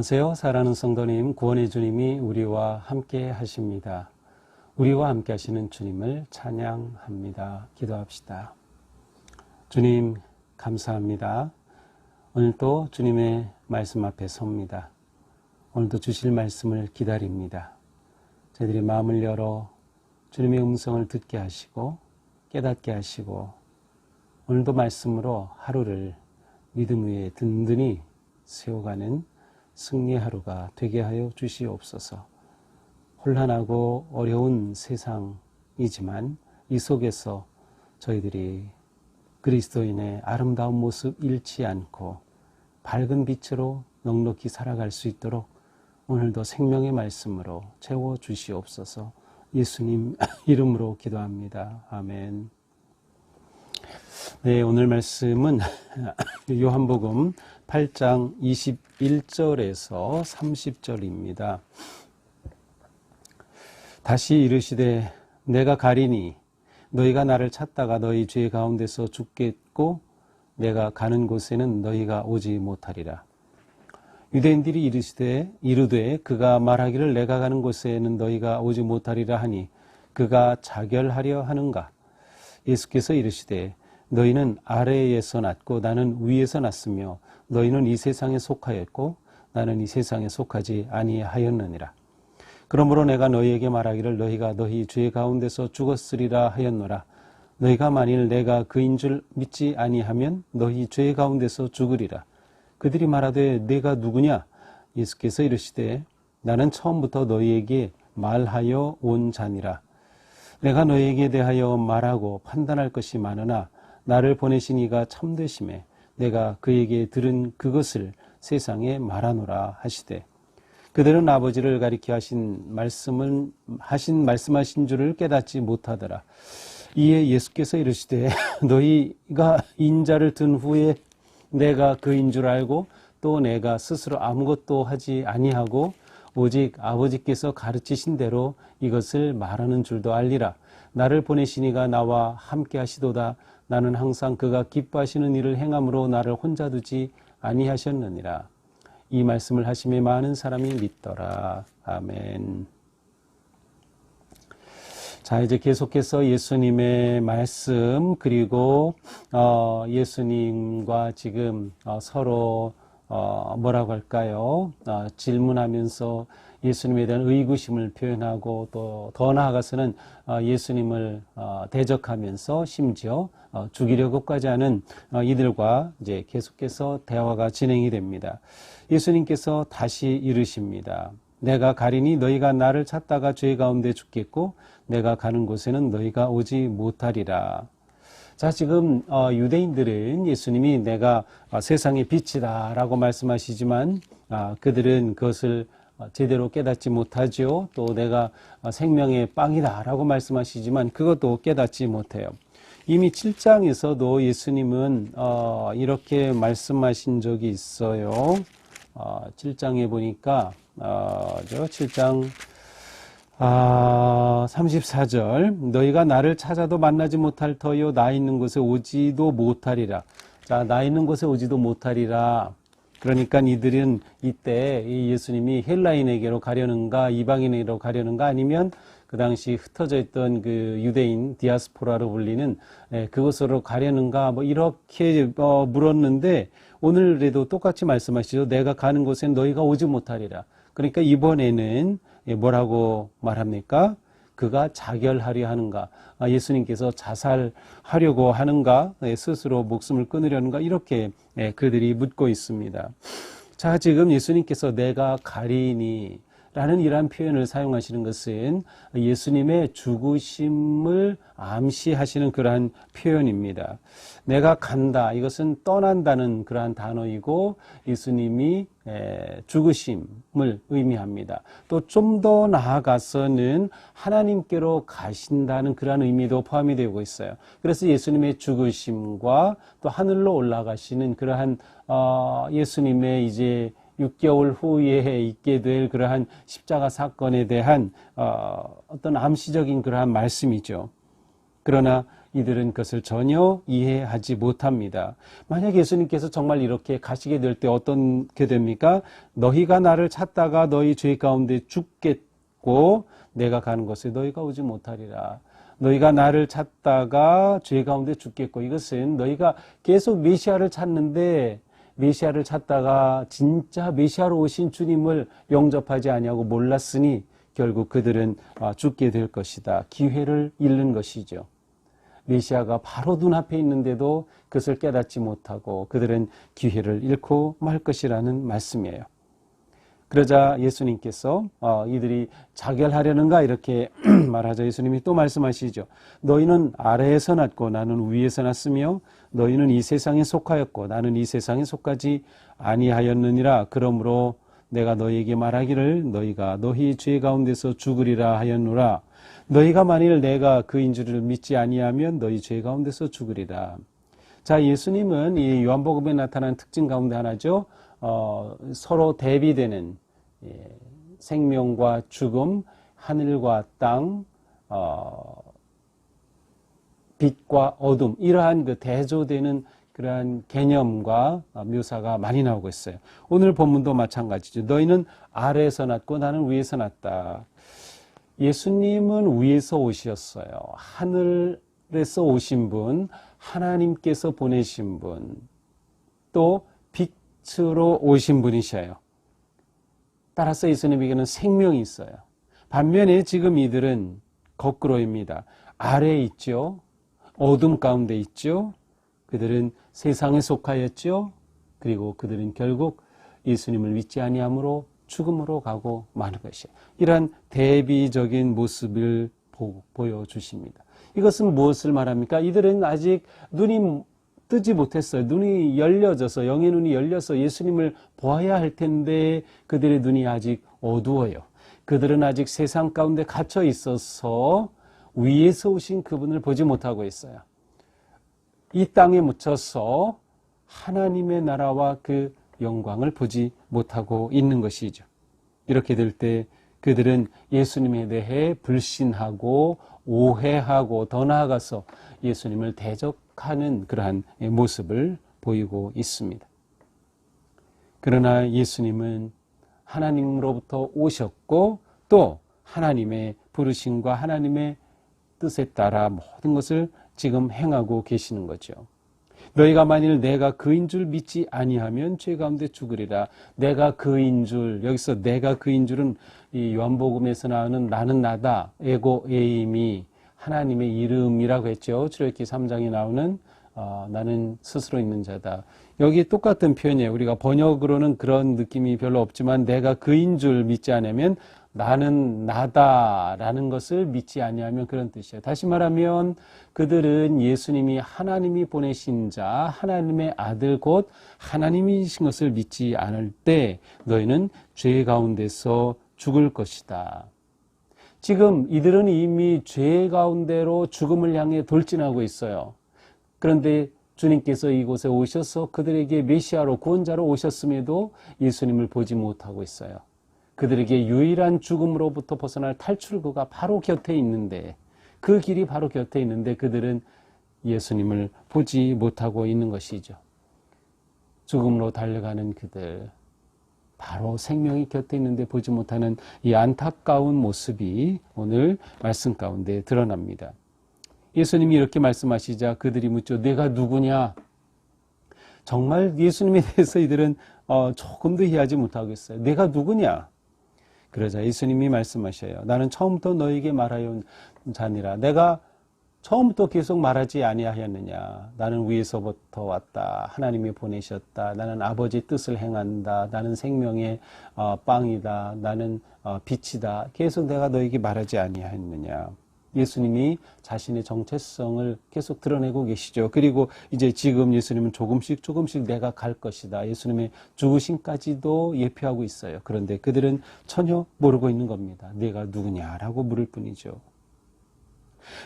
안녕하세요. 사랑하는 성도님, 구원의 주님이 우리와 함께 하십니다. 우리와 함께 하시는 주님을 찬양합니다. 기도합시다. 주님, 감사합니다. 오늘도 주님의 말씀 앞에 섭니다. 오늘도 주실 말씀을 기다립니다. 저희들이 마음을 열어 주님의 음성을 듣게 하시고 깨닫게 하시고 오늘도 말씀으로 하루를 믿음 위에 든든히 세워가는 승리의 하루가 되게 하여 주시옵소서. 혼란하고 어려운 세상이지만 이 속에서 저희들이 그리스도인의 아름다운 모습 잃지 않고 밝은 빛으로 넉넉히 살아갈 수 있도록 오늘도 생명의 말씀으로 채워 주시옵소서. 예수님 이름으로 기도합니다. 아멘. 네, 오늘 말씀은 요한복음 8장 21절에서 30절입니다. 다시 이르시되 내가 가리니 너희가 나를 찾다가 너희 죄 가운데서 죽겠고 내가 가는 곳에는 너희가 오지 못하리라. 유대인들이 이르되 그가 말하기를 내가 가는 곳에는 너희가 오지 못하리라 하니 그가 자결하려 하는가? 예수께서 이르시되 너희는 아래에서 났고 나는 위에서 났으며 너희는 이 세상에 속하였고 나는 이 세상에 속하지 아니하였느니라. 그러므로 내가 너희에게 말하기를 너희가 너희 죄 가운데서 죽었으리라 하였노라. 너희가 만일 내가 그인 줄 믿지 아니하면 너희 죄 가운데서 죽으리라. 그들이 말하되 내가 누구냐? 예수께서 이르시되 나는 처음부터 너희에게 말하여 온 자니라. 내가 너희에게 대하여 말하고 판단할 것이 많으나 나를 보내신 이가 참되심에 내가 그에게 들은 그것을 세상에 말하노라 하시되 그들은 아버지를 가리켜 말씀하신 줄을 깨닫지 못하더라. 이에 예수께서 이르시되 너희가 인자를 든 후에 내가 그인 줄 알고 또 내가 스스로 아무것도 하지 아니하고 오직 아버지께서 가르치신 대로 이것을 말하는 줄도 알리라. 나를 보내신 이가 나와 함께 하시도다. 나는 항상 그가 기뻐하시는 일을 행함으로 나를 혼자 두지 아니하셨느니라. 이 말씀을 하심에 많은 사람이 믿더라. 아멘. 자, 이제 계속해서 예수님의 말씀 그리고 예수님과 지금 서로 뭐라고 할까요? 질문하면서 예수님에 대한 의구심을 표현하고 또 더 나아가서는 예수님을 대적하면서 심지어 죽이려고까지 하는 이들과 이제 계속해서 대화가 진행이 됩니다. 예수님께서 다시 이르십니다. 내가 가리니 너희가 나를 찾다가 죄 가운데 죽겠고 내가 가는 곳에는 너희가 오지 못하리라. 자, 지금 유대인들은 예수님이 내가 세상의 빛이다 라고 말씀하시지만 그들은 그것을 제대로 깨닫지 못하죠. 또 내가 생명의 빵이다 라고 말씀하시지만 그것도 깨닫지 못해요. 이미 7장에서도 예수님은 이렇게 말씀하신 적이 있어요. 7장에 보니까 7장 34절 너희가 나를 찾아도 만나지 못할 터요 나 있는 곳에 오지도 못하리라. 자, 나 있는 곳에 오지도 못하리라. 그러니까 이들은 이때 예수님이 헬라인에게로 가려는가 이방인에게로 가려는가 아니면 그 당시 흩어져 있던 그 유대인 디아스포라로 불리는 그곳으로 가려는가 뭐 이렇게 물었는데 오늘에도 똑같이 말씀하시죠. 내가 가는 곳엔 너희가 오지 못하리라. 그러니까 이번에는 뭐라고 말합니까? 그가 자결하려 하는가? 예수님께서 자살하려고 하는가? 스스로 목숨을 끊으려는가? 이렇게 그들이 묻고 있습니다. 자, 지금 예수님께서 내가 가리니 라는 이러한 표현을 사용하시는 것은 예수님의 죽으심을 암시하시는 그러한 표현입니다. 내가 간다, 이것은 떠난다는 그러한 단어이고 예수님이 죽으심을 의미합니다. 또 좀 더 나아가서는 하나님께로 가신다는 그러한 의미도 포함이 되고 있어요. 그래서 예수님의 죽으심과 또 하늘로 올라가시는 그러한 예수님의 이제 6개월 후에 있게 될 그러한 십자가 사건에 대한 어떤 암시적인 그러한 말씀이죠. 그러나 이들은 그것을 전혀 이해하지 못합니다. 만약 예수님께서 정말 이렇게 가시게 될 때 어떻게 됩니까? 너희가 나를 찾다가 너희 죄 가운데 죽겠고 내가 가는 곳에 너희가 오지 못하리라. 너희가 나를 찾다가 죄 가운데 죽겠고, 이것은 너희가 계속 메시아를 찾는데 메시아를 찾다가 진짜 메시아로 오신 주님을 영접하지 아니하고 몰랐으니 결국 그들은 죽게 될 것이다. 기회를 잃는 것이죠. 메시아가 바로 눈앞에 있는데도 그것을 깨닫지 못하고 그들은 기회를 잃고 말 것이라는 말씀이에요. 그러자 예수님께서 이들이 자결하려는가 이렇게 말하자 예수님이 또 말씀하시죠. 너희는 아래에서 났고 나는 위에서 났으며 너희는 이 세상에 속하였고 나는 이 세상에 속하지 아니하였느니라. 그러므로 내가 너희에게 말하기를 너희가 너희 죄 가운데서 죽으리라 하였노라. 너희가 만일 내가 그인 줄을 믿지 아니하면 너희 죄 가운데서 죽으리라. 자, 예수님은 이 요한복음에 나타난 특징 가운데 하나죠. 서로 대비되는 생명과 죽음, 하늘과 땅, 빛과 어둠, 이러한 그 대조되는 그러한 개념과 묘사가 많이 나오고 있어요. 오늘 본문도 마찬가지죠. 너희는 아래에서 났고 나는 위에서 났다. 예수님은 위에서 오셨어요. 하늘에서 오신 분, 하나님께서 보내신 분, 또 빛으로 오신 분이셔요. 따라서 예수님에게는 생명이 있어요. 반면에 지금 이들은 거꾸로입니다. 아래에 있죠. 어둠 가운데 있죠. 그들은 세상에 속하였죠. 그리고 그들은 결국 예수님을 믿지 아니함으로 죽음으로 가고 마는 것이에요. 이러한 대비적인 모습을 보여주십니다. 이것은 무엇을 말합니까? 이들은 아직 눈이 뜨지 못했어요. 눈이 열려져서, 영의 눈이 열려서 예수님을 보아야 할 텐데 그들의 눈이 아직 어두워요. 그들은 아직 세상 가운데 갇혀 있어서 위에서 오신 그분을 보지 못하고 있어요. 이 땅에 묻혀서 하나님의 나라와 그 영광을 보지 못하고 있는 것이죠. 이렇게 될 때 그들은 예수님에 대해 불신하고 오해하고 더 나아가서 예수님을 대적하는 그러한 모습을 보이고 있습니다. 그러나 예수님은 하나님으로부터 오셨고 또 하나님의 부르심과 하나님의 뜻에 따라 모든 것을 지금 행하고 계시는 거죠. 너희가 만일 내가 그인 줄 믿지 아니하면 죄 가운데 죽으리라. 내가 그인 줄, 여기서 내가 그인 줄은 이 요한복음에서 나오는 나는 나다, 에고 에임이 하나님의 이름이라고 했죠. 출애굽기 3장에 나오는 나는 스스로 있는 자다. 여기 똑같은 표현이에요. 우리가 번역으로는 그런 느낌이 별로 없지만 내가 그인 줄 믿지 않으면 나는 나다라는 것을 믿지 아니하면 그런 뜻이에요. 다시 말하면 그들은 예수님이 하나님이 보내신 자, 하나님의 아들 곧 하나님이신 것을 믿지 않을 때 너희는 죄 가운데서 죽을 것이다. 지금 이들은 이미 죄 가운데로 죽음을 향해 돌진하고 있어요. 그런데 주님께서 이곳에 오셔서 그들에게 메시아로 구원자로 오셨음에도 예수님을 보지 못하고 있어요. 그들에게 유일한 죽음으로부터 벗어날 탈출구가 바로 곁에 있는데 그 길이 바로 곁에 있는데 그들은 예수님을 보지 못하고 있는 것이죠. 죽음으로 달려가는 그들, 바로 생명이 곁에 있는데 보지 못하는 이 안타까운 모습이 오늘 말씀 가운데 드러납니다. 예수님이 이렇게 말씀하시자 그들이 묻죠. 내가 누구냐? 정말 예수님에 대해서 이들은 조금도 이해하지 못하고 있어요. 내가 누구냐? 그러자 예수님이 말씀하셔요. 나는 처음부터 너에게 말하여 자니라. 내가 처음부터 계속 말하지 아니하였느냐. 나는 위에서부터 왔다. 하나님이 보내셨다. 나는 아버지 뜻을 행한다. 나는 생명의 빵이다. 나는 빛이다. 계속 내가 너에게 말하지 아니하였느냐. 예수님이 자신의 정체성을 계속 드러내고 계시죠. 그리고 이제 지금 예수님은 조금씩 내가 갈 것이다. 예수님의 죽으심까지도 예표하고 있어요. 그런데 그들은 전혀 모르고 있는 겁니다. 내가 누구냐라고 물을 뿐이죠.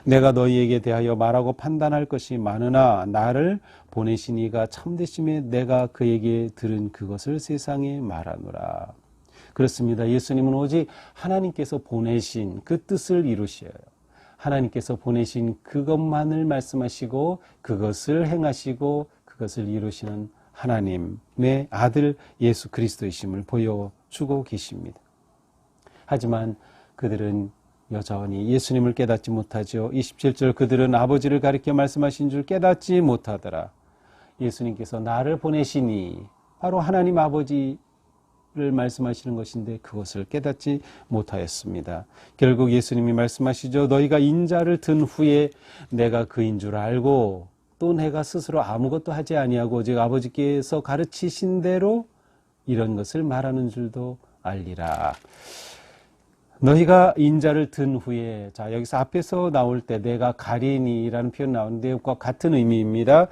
내가 너희에게 대하여 말하고 판단할 것이 많으나 나를 보내신 이가 참되심에 내가 그에게 들은 그것을 세상에 말하노라. 그렇습니다. 예수님은 오직 하나님께서 보내신 그 뜻을 이루셔요. 하나님께서 보내신 그것만을 말씀하시고 그것을 행하시고 그것을 이루시는 하나님의 아들 예수 그리스도이심을 보여주고 계십니다. 하지만 그들은 여전히 예수님을 깨닫지 못하죠. 27절 그들은 아버지를 가리켜 말씀하신 줄 깨닫지 못하더라. 예수님께서 나를 보내시니 바로 하나님 아버지를 말씀하시는 것인데 그것을 깨닫지 못하였습니다. 결국 예수님이 말씀하시죠. 너희가 인자를 든 후에 내가 그인 줄 알고 또 내가 스스로 아무것도 하지 아니하고 오직 아버지께서 가르치신 대로 이런 것을 말하는 줄도 알리라. 너희가 인자를 든 후에, 자, 여기서 앞에서 나올 때 내가 가리니라는 표현 나오는데 그것과 같은 의미입니다.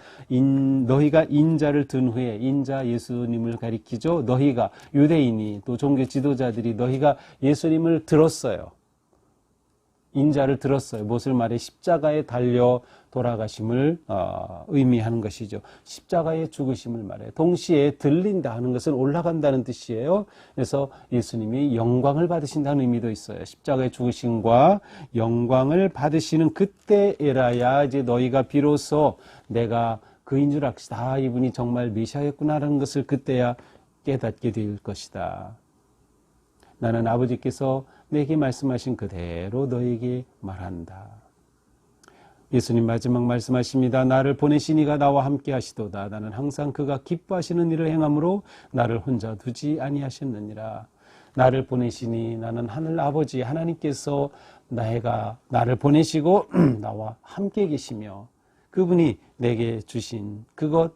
너희가 인자를 든 후에, 인자 예수님을 가리키죠. 너희가 유대인이 또 종교 지도자들이 너희가 예수님을 들었어요. 인자를 들었어요. 무엇을 말해? 십자가에 달려 돌아가심을 의미하는 것이죠. 십자가의 죽으심을 말해. 동시에 들린다 하는 것은 올라간다는 뜻이에요. 그래서 예수님이 영광을 받으신다는 의미도 있어요. 십자가의 죽으심과 영광을 받으시는 그때에라야 이제 너희가 비로소 내가 그인 줄 알시다. 이분이 정말 메시아였구나라는 것을 그때야 깨닫게 될 것이다. 나는 아버지께서 내게 말씀하신 그대로 너에게 말한다. 예수님 마지막 말씀하십니다. 나를 보내신 이가 나와 함께 하시도다. 나는 항상 그가 기뻐하시는 일을 행함으로 나를 혼자 두지 아니하셨느니라. 나를 보내시니 나는 하늘 아버지 하나님께서 나를 보내시고 나와 함께 계시며 그분이 내게 주신 그것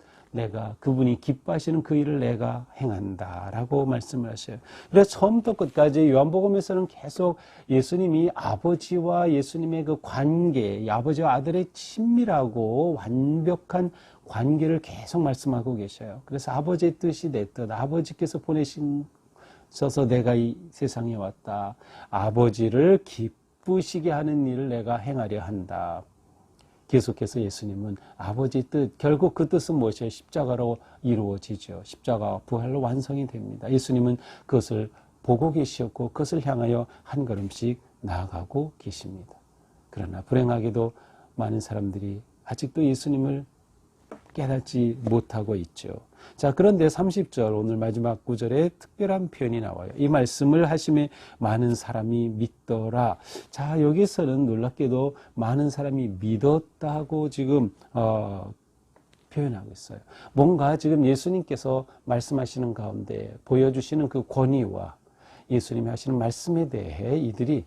그분이 기뻐하시는 그 일을 내가 행한다라고 말씀을 하셔요. 그래서 처음부터 끝까지 요한복음에서는 계속 예수님이 아버지와 예수님의 그 관계, 아버지와 아들의 친밀하고 완벽한 관계를 계속 말씀하고 계셔요. 그래서 아버지의 뜻이 내 뜻, 아버지께서 보내셔서 내가 이 세상에 왔다. 아버지를 기쁘시게 하는 일을 내가 행하려 한다. 계속해서 예수님은 아버지 뜻, 결국 그 뜻은 무엇이에요? 십자가로 이루어지죠. 십자가와 부활로 완성이 됩니다. 예수님은 그것을 보고 계시었고 그것을 향하여 한 걸음씩 나아가고 계십니다. 그러나 불행하게도 많은 사람들이 아직도 예수님을 깨닫지 못하고 있죠. 자, 그런데 30절 오늘 마지막 구절에 특별한 표현이 나와요. 이 말씀을 하심에 많은 사람이 믿더라. 자, 여기서는 놀랍게도 많은 사람이 믿었다고 지금 표현하고 있어요. 뭔가 지금 예수님께서 말씀하시는 가운데 보여주시는 그 권위와 예수님이 하시는 말씀에 대해 이들이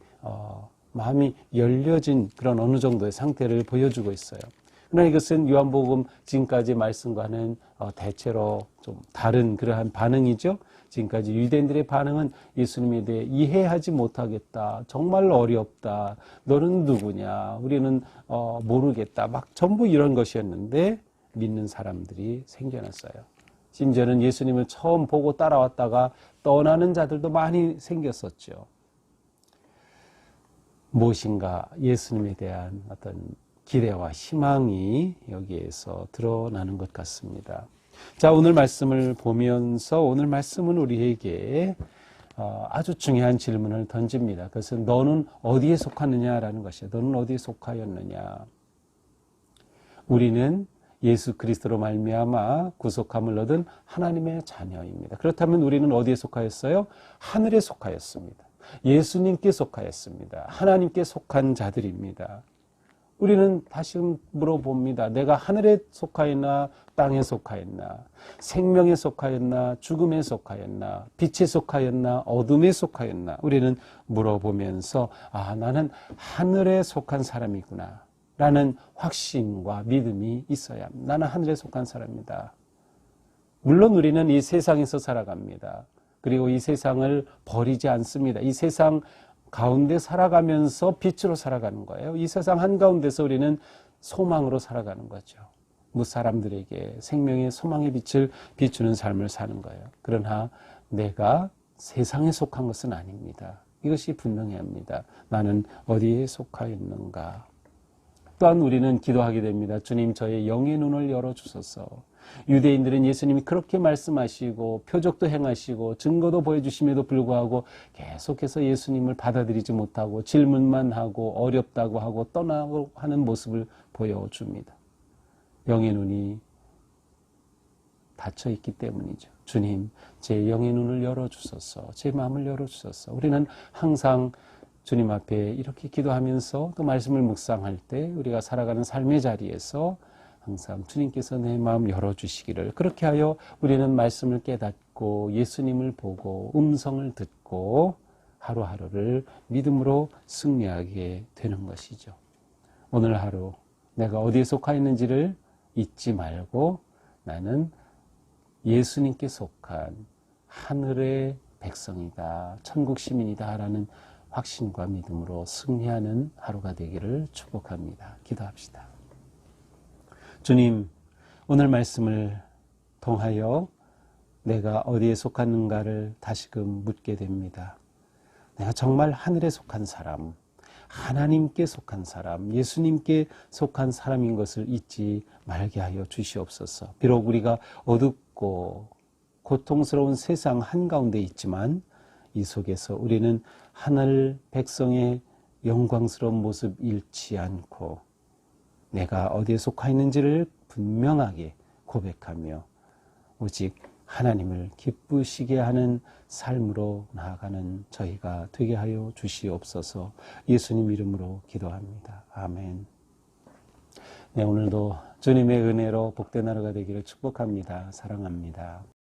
마음이 열려진 그런 어느 정도의 상태를 보여주고 있어요. 그러나 이것은 요한복음 지금까지 말씀과는 대체로 좀 다른 그러한 반응이죠. 지금까지 유대인들의 반응은 예수님에 대해 이해하지 못하겠다. 정말 어렵다. 너는 누구냐. 우리는 모르겠다. 막 전부 이런 것이었는데 믿는 사람들이 생겨났어요. 심지어는 예수님을 처음 보고 따라왔다가 떠나는 자들도 많이 생겼었죠. 무엇인가 예수님에 대한 어떤 기대와 희망이 여기에서 드러나는 것 같습니다. 자, 오늘 말씀을 보면서 오늘 말씀은 우리에게 아주 중요한 질문을 던집니다. 그것은 너는 어디에 속하느냐라는 것이에요. 너는 어디에 속하였느냐. 우리는 예수 그리스도로 말미암아 구속함을 얻은 하나님의 자녀입니다. 그렇다면 우리는 어디에 속하였어요? 하늘에 속하였습니다. 예수님께 속하였습니다. 하나님께 속한 자들입니다. 우리는 다시 물어봅니다. 내가 하늘에 속하였나 땅에 속하였나 생명에 속하였나 죽음에 속하였나 빛에 속하였나 어둠에 속하였나 우리는 물어보면서 나는 하늘에 속한 사람이구나 라는 확신과 믿음이 있어야 합니다. 나는 하늘에 속한 사람이다. 물론 우리는 이 세상에서 살아갑니다. 그리고 이 세상을 버리지 않습니다. 이 세상 가운데 살아가면서 빛으로 살아가는 거예요. 이 세상 한가운데서 우리는 소망으로 살아가는 거죠. 무사람들에게 생명의 소망의 빛을 비추는 삶을 사는 거예요. 그러나 내가 세상에 속한 것은 아닙니다. 이것이 분명해야 합니다. 나는 어디에 속하였는가. 또한 우리는 기도하게 됩니다. 주님, 저의 영의 눈을 열어주소서. 유대인들은 예수님이 그렇게 말씀하시고 표적도 행하시고 증거도 보여주심에도 불구하고 계속해서 예수님을 받아들이지 못하고 질문만 하고 어렵다고 하고 떠나고 하는 모습을 보여줍니다. 영의 눈이 닫혀 있기 때문이죠. 주님, 제 영의 눈을 열어주소서, 제 마음을 열어주소서. 우리는 항상 주님 앞에 이렇게 기도하면서 또 말씀을 묵상할 때 우리가 살아가는 삶의 자리에서 항상 주님께서 내 마음 열어주시기를, 그렇게 하여 우리는 말씀을 깨닫고 예수님을 보고 음성을 듣고 하루하루를 믿음으로 승리하게 되는 것이죠. 오늘 하루 내가 어디에 속하 있는지를 잊지 말고 나는 예수님께 속한 하늘의 백성이다, 천국 시민이다 라는 확신과 믿음으로 승리하는 하루가 되기를 축복합니다. 기도합시다. 주님, 오늘 말씀을 통하여 내가 어디에 속하는가를 다시금 묻게 됩니다. 내가 정말 하늘에 속한 사람, 하나님께 속한 사람, 예수님께 속한 사람인 것을 잊지 말게 하여 주시옵소서. 비록 우리가 어둡고 고통스러운 세상 한가운데 있지만 이 속에서 우리는 하늘 백성의 영광스러운 모습 잃지 않고 내가 어디에 속하 있는지를 분명하게 고백하며 오직 하나님을 기쁘시게 하는 삶으로 나아가는 저희가 되게 하여 주시옵소서. 예수님 이름으로 기도합니다. 아멘. 네, 오늘도 주님의 은혜로 복된 하루가 되기를 축복합니다. 사랑합니다.